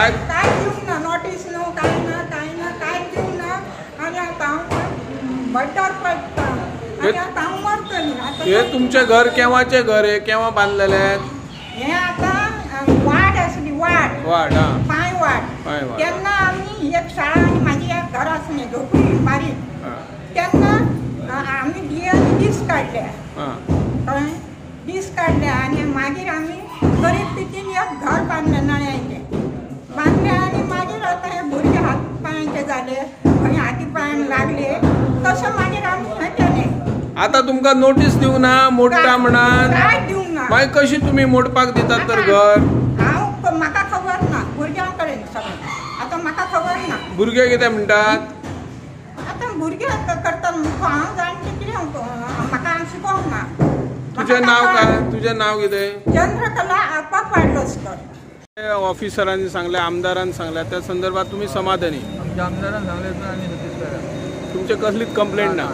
काय देऊ ना नोटीस नो काय ना काय देऊ ना आणि आता बटर पडता आणि आता मरतली आता हे तुमचे घर केव्हाचे घर आहे केव्हा बांधलेले आहेत हे आता वाट असली वाट हा पाय वाट त्यांना आम्ही एक शाळा आणि माझी एक घर असणे झोपडी बारीक त्यांना आम्ही डिस काढल्या डिस काढल्या आणि मागीर आम्ही गरीब पितीन एक घर बांधलं नळ्याचे बांधले आणि मागीर आता हे भुरगे हात पायांचे झाले आणि हाती पायान लागले तसं मागीर आम्ही हे केले आता तुमका नोटीस देऊ ना मोडटा म्हणून काय देऊ ना मागीर कशी तुम्ही मोडपाक दितात तर घर हांव म्हाका खबर ना भुरग्यां कडेन सगळें आता म्हाका खबर ना भुरगे कितें म्हणटात आता भुरगे करतात हांव जाणटे कितें म्हाका शिकोवंक ना तुझें नाव काय तुझें नाव कितें चंद्रकला आपाक वाडलोस्कर ऑफिसरांनी सांगले आमदारान सांगल्या त्या संदर्भात तुम्ही समाधानी आमच्या आमदारान सांगले आम्ही नोटीस काडल्या तुमचे कसलीच कंप्लेंट ना